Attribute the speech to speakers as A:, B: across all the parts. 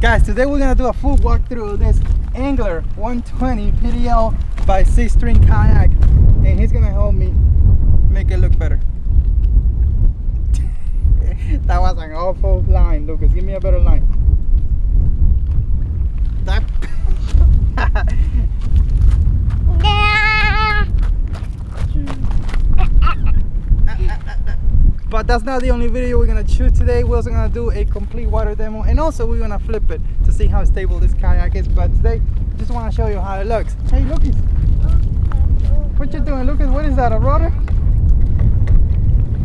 A: Guys, today we're gonna do a full walkthrough of this Angler 120 PDL by SEASTREAM kayak, and he's gonna help me make it look better. That was an awful line, Lucas. Give me a better line. That. But that's not the only video we're gonna shoot today. We're also gonna do a complete water demo, and also we're gonna flip it to see how stable this kayak is. But today, I just want to show you how it looks. Hey, Lucas, what you doing, Lucas? What is that? A rudder?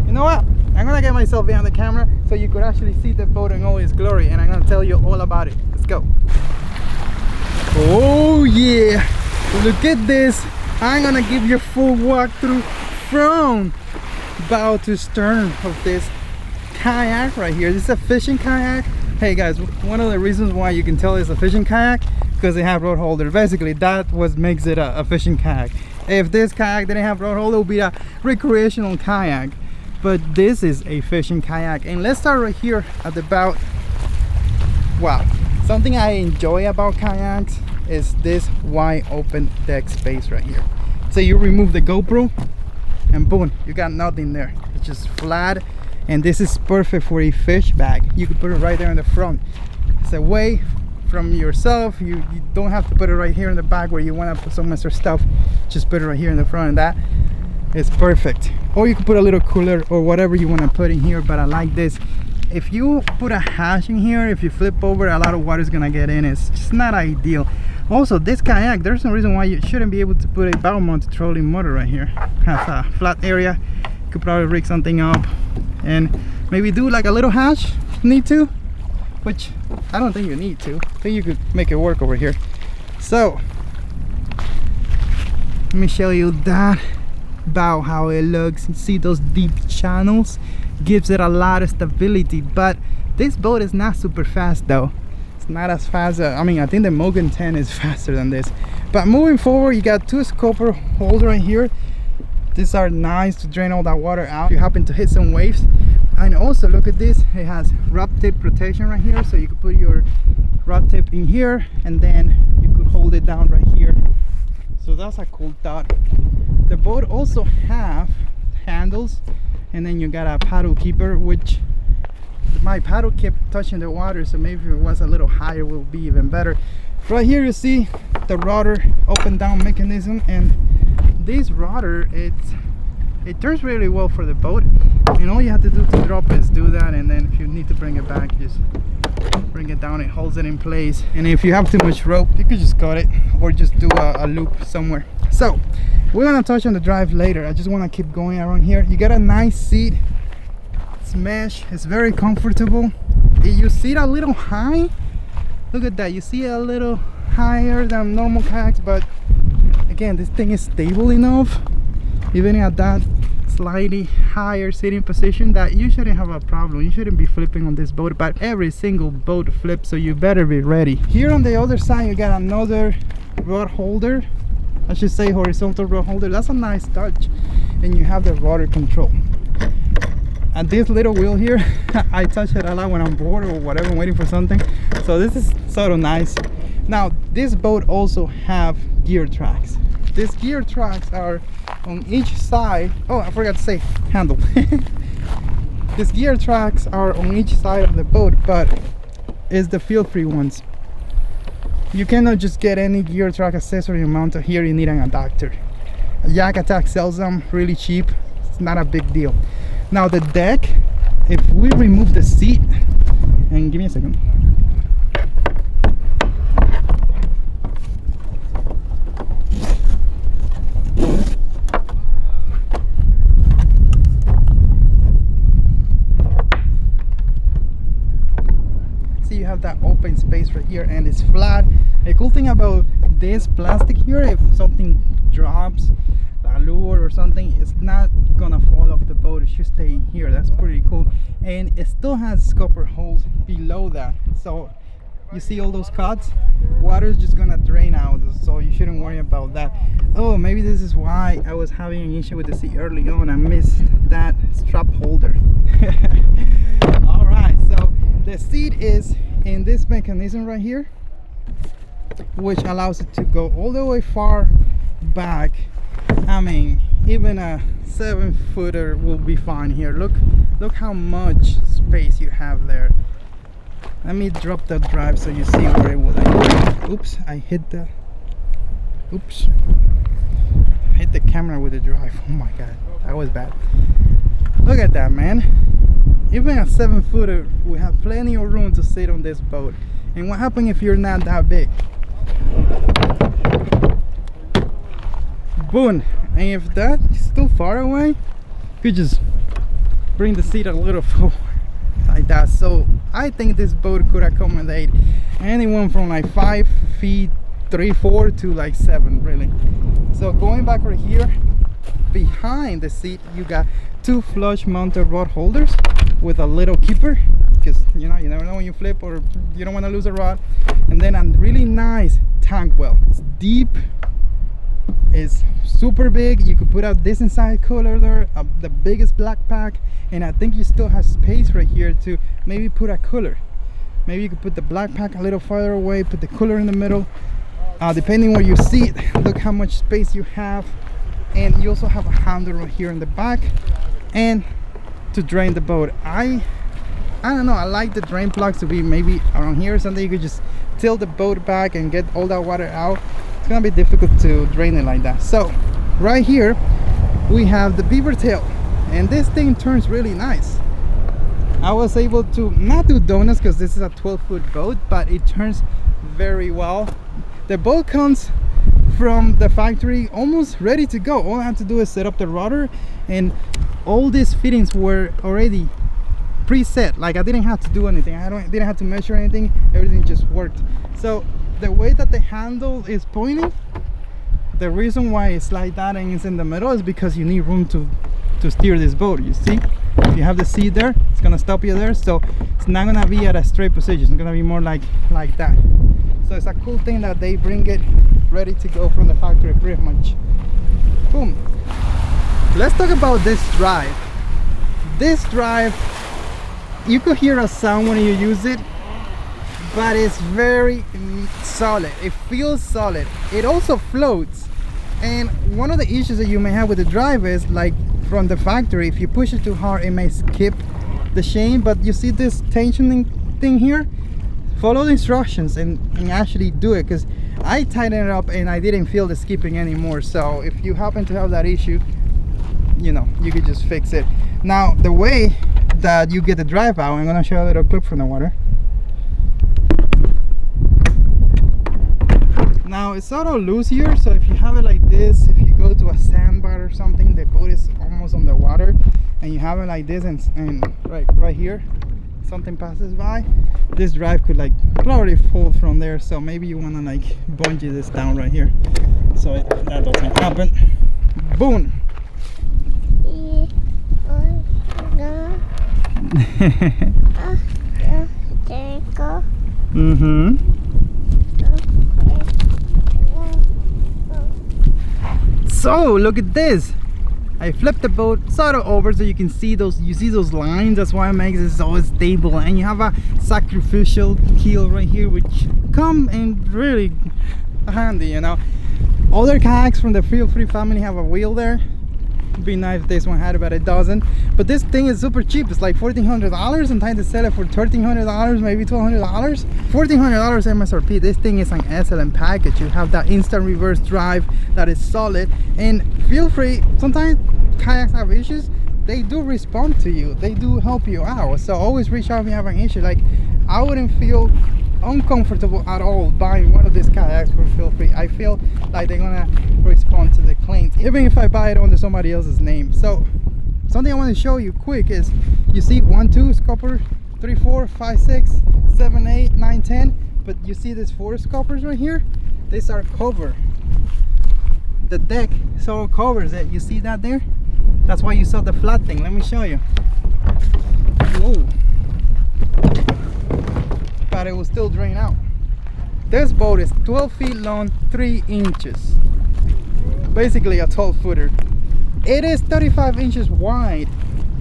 A: You know what? I'm gonna get myself behind the camera so you could actually see the boat in all its glory, and I'm gonna tell you all about it. Let's go. Oh yeah! Look at this. I'm gonna give you a full walkthrough from bow to stern of this kayak right here. This is a fishing kayak. Hey guys, one of the reasons why you can tell it's a fishing kayak, because they have rod holder. Basically that what makes it a fishing kayak. If this kayak didn't have rod holder, it would be a recreational kayak, but this is a fishing kayak. And let's start right here at the bow. Wow, something I enjoy about kayaks is this wide open deck space right here. So you remove the GoPro and boom, you got nothing there. It's just flat, and this is perfect for a fish bag. You can put it right there in the front. It's away from yourself. You don't have to put it right here in the back where you want to put some extra stuff. Just put it right here in the front, and that is perfect. Or you can put a little cooler or whatever you want to put in here, but I like this. If you put a hatch in here, if you flip over, a lot of water is gonna get in. It's just not ideal. Also, this kayak, there's no reason why you shouldn't be able to put a bow mounted trolling motor right here. Has a flat area. You could probably rig something up and maybe do like a little hatch if you need to, which I don't think you need to. I think you could make it work over here. So let me show you that bow, how it looks. You see those deep channels, gives it a lot of stability. But this boat is not super fast though. It's not as fast. I mean, I think the Mogan 10 is faster than this. But moving forward, you got two scoper holes right here. These are nice to drain all that water out if you happen to hit some waves. And also look at this, it has rod tip protection right here, so you could put your rod tip in here and then you could hold it down right here. So that's a cool thought. The boat also have handles, and then you got a paddle keeper, which my paddle kept touching the water, so maybe if it was a little higher it would be even better. Right here you see the rudder up and down mechanism, and this rudder, it turns really well for the boat, and all you have to do to drop it is do that, and then if you need to bring it back, just bring it down. It holds it in place, and if you have too much rope, you could just cut it or just do a loop somewhere. So we're gonna touch on the drive later. I just want to keep going around here. You got a nice seat. It's mesh. It's very comfortable. You see it a little high. Look at that. You see it a little higher than normal kayaks, but again, this thing is stable enough, even at that slightly higher sitting position, that you shouldn't have a problem. You shouldn't be flipping on this boat, but every single boat flips, so you better be ready. Here on the other side, you got another rod holder. I should say horizontal rod holder. That's a nice touch, and you have the rudder control. And this little wheel here, I touch it a lot when I'm bored or whatever, waiting for something. So this is sort of nice. Now this boat also have gear tracks. These gear tracks are on each side. Oh, I forgot to say handle. These gear tracks are on each side of the boat, but it's the feel-free ones. You cannot just get any gear track accessory mounted here. You need an adapter. Yak Attack sells them really cheap. It's not a big deal. Now the deck, if we remove the seat, and give me a second. See, you have that open space right here, and it's flat. A cool thing about this plastic here, if something drops, a lure or something, it's not gonna fall off the boat. It should stay in here. That's pretty cool. And it still has scupper holes below that, so you see all those cuts, water is just gonna drain out, so you shouldn't worry about that. Oh, maybe this is why I was having an issue with the seat early on. I missed that strap holder. All right, so the seat is in this mechanism right here, which allows it to go all the way far back. I mean, even a 7-footer will be fine here. Look how much space you have there. Let me drop the drive so you see where it will end. Oops, I hit the camera with the drive. Oh my god, that was bad. Look at that, man. Even a 7-footer will have plenty of room to sit on this boat. And what happens if you're not that big? Boom. And if that's too far away, you could just bring the seat a little forward like that. So I think this boat could accommodate anyone from like 5 feet 3-4 to like 7, really. So going back right here, behind the seat you got 2 flush mounted rod holders with a little keeper, because you never know when you flip or you don't want to lose a rod. And then a really nice tank well. It's deep, it's super big. You could put a decent size cooler there, the biggest black pack, and I think you still have space right here to maybe put a cooler. Maybe you could put the black pack a little farther away, put the cooler in the middle, depending where you sit. Look how much space you have. And you also have a handle right here in the back, and to drain the boat, I don't know, I like the drain plugs to be maybe around here or something. You could just tilt the boat back and get all that water out. It's gonna be difficult to drain it like that. So right here we have the beaver tail, and this thing turns really nice. I was able to not do donuts because this is a 12-foot boat, but it turns very well. The boat comes from the factory almost ready to go. All I have to do is set up the rudder, and all these fittings were already preset. Like, I didn't have to do anything. Didn't have to measure anything. Everything just worked. So the way that the handle is pointing, the reason why it's like that and it's in the middle is because you need room to steer this boat. You see, if you have the seat there, it's gonna stop you there, so it's not gonna be at a straight position. It's gonna be more like that. So it's a cool thing that they bring it ready to go from the factory pretty much. Boom. Let's talk about this drive. This drive, you could hear a sound when you use it, but it's very solid. It feels solid. It also floats. And one of the issues that you may have with the drive is, like, from the factory, if you push it too hard, it may skip the chain. But you see this tensioning thing here? Follow the instructions and actually do it, because I tightened it up and I didn't feel the skipping anymore. So if you happen to have that issue, you know, you could just fix it. Now, the way that you get the drive out, I'm gonna show you a little clip from the water. Now it's sort of loose here, so if you have it like this, if you go to a sandbar or something, the boat is almost on the water, and you have it like this, and right here something passes by, this drive could like probably fall from there. So maybe you want to like bungee this down right here so that doesn't happen. Boom. So look at this. I flipped the boat sort of over so you can see those. You see those lines. That's why it makes it so stable. And you have a sacrificial keel right here, which come in really handy. You know, other kayaks from the Feel Free family have a wheel there. It'd be nice if this one had it, but it doesn't. But this thing is super cheap. It's like $1,400. I'm trying to sell it for $1,300, maybe $1,200. $1,400 MSRP. This thing is an excellent package. You have that instant reverse drive that is solid. And Feel Free, sometimes kayaks have issues. They do respond to you. They do help you out. So always reach out if you have an issue. Like, I wouldn't feel uncomfortable at all buying one of these kayaks from Feel Free. I feel like they're gonna respond to the claims, even if I buy it under somebody else's name. So something I want to show you quick is, you see 1, 2 scupper, 3, 4, 5, 6, 7, 8, 9, 10, but you see these 4 scuppers right here? These are covered. The deck sort of covers it. You see that there? That's why you saw the flat thing. Let me show you. Whoa. But it will still drain out. This boat is 12 feet long, 3 inches. Basically a 12-footer. It is 35 inches wide,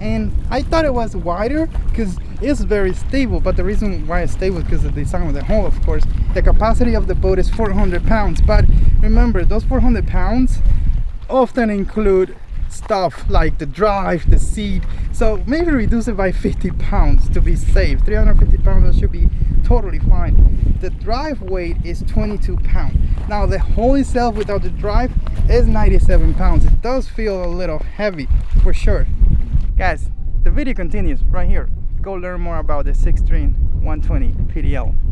A: and I thought it was wider because is very stable, but the reason why it's stable is because of the design of the hull, of course. The capacity of the boat is 400 pounds, but remember, those 400 pounds often include stuff like the drive, the seat, so maybe reduce it by 50 pounds to be safe. 350 pounds, that should be totally fine. The drive weight is 22 pounds. Now the hull itself without the drive is 97 pounds. It does feel a little heavy for sure. Guys, the video continues right here. Go learn more about the SEASTREAM 120 PDL.